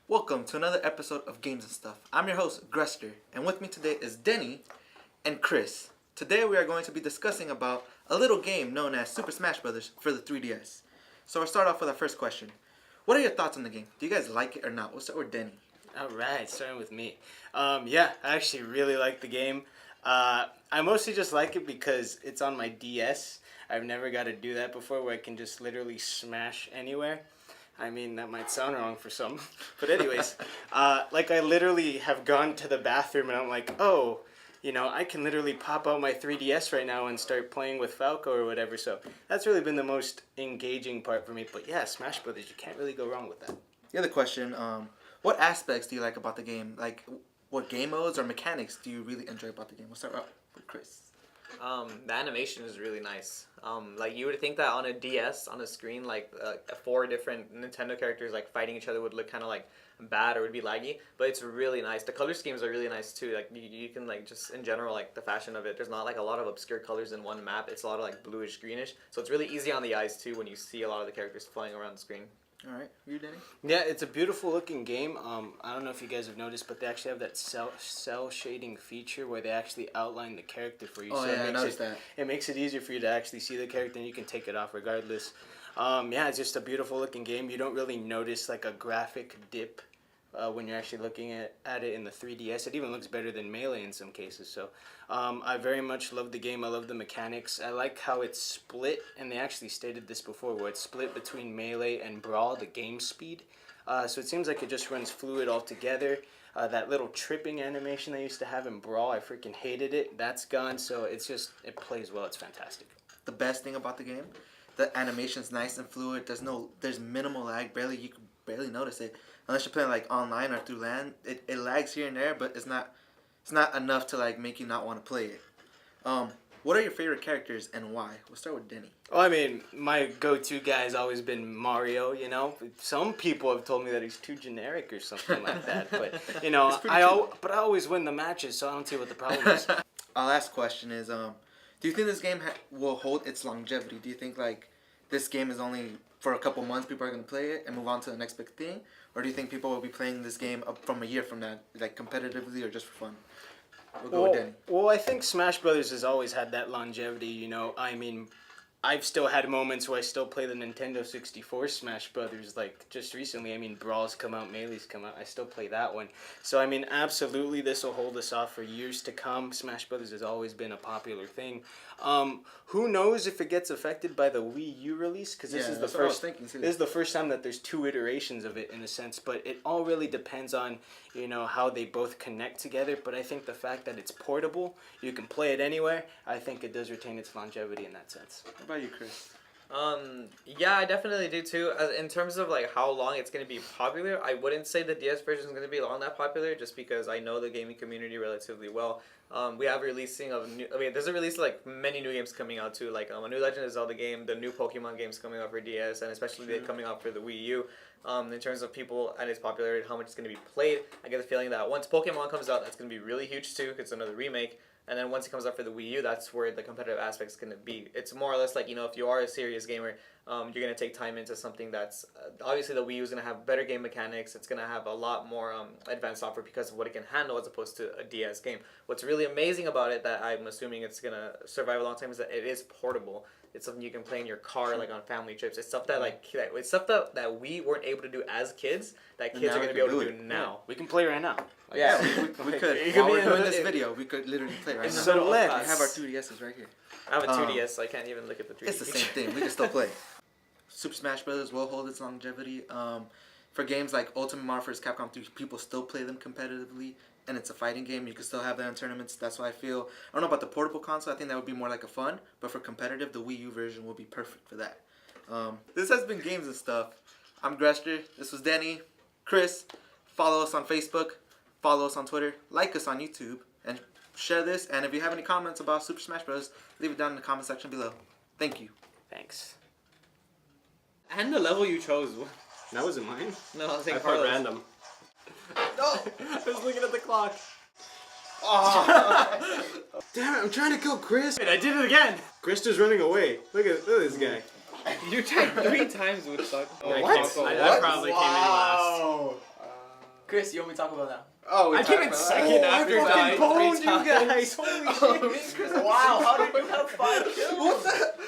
Welcome to another episode of Games and Stuff. I'm your host, Grester, and with me today is Denny and Chris. Today we are going to be discussing about a little game known as Super Smash Bros. For the 3DS. So we'll start off with our first question. What are your thoughts on the game? Do you guys like it or not? We'll start with Denny. Alright, starting with me. I actually really like the game. I mostly just like it because it's on my DS. I've never got to do that before where I can just literally smash anywhere. I mean, that might sound wrong for some. But anyways, I literally have gone to the bathroom and I'm like, oh, I can literally pop out my 3DS right now and start playing with Falco or whatever. So that's really been the most engaging part for me. But yeah, Smash Brothers, you can't really go wrong with that. The other question, what aspects do you like about the game? Like, what game modes or mechanics do you really enjoy about the game? We'll start out with Chris. The animation is really nice. You would think that on a DS, on a screen, four different Nintendo characters fighting each other would look kind of bad or would be laggy, but it's really nice. The color schemes are really nice too. You can just in general the fashion of it. There's not a lot of obscure colors in one map. It's a lot of bluish greenish, so it's really easy on the eyes too when you see a lot of the characters flying around the screen. All right, you, Danny? Yeah, it's a beautiful looking game. I don't know if you guys have noticed, but they actually have that cell shading feature where they actually outline the character for you. Oh, so yeah, I noticed that. It makes it easier for you to actually see the character, and you can take it off regardless. It's just a beautiful looking game. You don't really notice a graphic dip when you're actually looking at it in the 3DS. It even looks better than Melee in some cases. So I very much love the game. I love the mechanics. I like how it's split, and they actually stated this before, where it's split between Melee and Brawl, the game speed. So it seems like it just runs fluid altogether. That little tripping animation they used to have in Brawl, I freaking hated it. That's gone, so it plays well. It's fantastic. The best thing about the game, the animation's nice and fluid. There's minimal lag. You can barely notice it. Unless you're playing online or through LAN, it lags here and there, but it's not enough to make you not want to play it. What are your favorite characters and why? We'll start with Denny. Well, I mean, my go-to guy has always been Mario. Some people have told me that he's too generic or something like that, but I always win the matches, so I don't see what the problem is. Our last question is, do you think this game will hold its longevity? Do you think this game is only for a couple months, people are going to play it and move on to the next big thing? Or do you think people will be playing this game up from a year from now, competitively or just for fun? We'll go with Denny. Well, I think Smash Brothers has always had that longevity, I mean, I've still had moments where I still play the Nintendo 64 Smash Brothers, just recently. I mean, Brawl's come out, Melee's come out. I still play that one. So, I mean, absolutely, this will hold us off for years to come. Smash Brothers has always been a popular thing. Who knows if it gets affected by the Wii U release? Because this is the first time that there's two iterations of it, in a sense. But it all really depends on, how they both connect together. But I think the fact that it's portable, you can play it anywhere, I think it does retain its longevity in that sense. What about you, Chris? Yeah, I definitely do too. In terms of how long it's going to be popular, I wouldn't say the DS version is going to be long that popular, just because I know the gaming community relatively well. We have there's a release many new games coming out too, a new Legend of Zelda game, the new Pokemon games coming out for DS, and especially coming out for the Wii U. In terms of people and its popularity, how much it's going to be played, I get the feeling that once Pokemon comes out, that's going to be really huge too, because it's another remake. And then once it comes out for the Wii U, that's where the competitive aspect is going to be. It's more or less if you are a serious gamer, you're going to take time into something that's... obviously, the Wii U is going to have better game mechanics. It's going to have a lot more advanced software because of what it can handle as opposed to a DS game. What's really amazing about it, that I'm assuming it's going to survive a long time, is that it is portable. It's something you can play in your car, on family trips. It's stuff that it's stuff that we weren't able to do as our kids are going to be able to do now. Yeah. We can play right now. We could. While we're doing this video, we could literally play right now. So we have our 2DSs right here. I have a 2DS, so I can't even look at the 3DS. It's the same thing. We can still play. Super Smash Bros. Will hold its longevity. For games like Ultimate Marvel vs. Capcom 3, people still play them competitively, and it's a fighting game. You can still have that in tournaments. That's why I feel... I don't know about the portable console. I think that would be more a fun, but for competitive, the Wii U version will be perfect for that. This has been Games and Stuff. I'm Grester. This was Denny. Chris. Follow us on Facebook. Follow us on Twitter. Like us on YouTube. And share this. And if you have any comments about Super Smash Bros., leave it down in the comment section below. Thank you. Thanks. And the level you chose. That wasn't mine. No, I was saying I put random. No! I was looking at the clock. Oh. Damn it, I'm trying to kill Chris. Wait, I did it again! Grester's running away. Look at this guy. You tried 3 times with suck. I What? I probably came in last. Wow. Chris, you want me to talk about that? Oh, we I came in talked about second that. after I dying fucking boned 3 you times. guys. Holy shit. Wow, how did you have 5 kills? What the?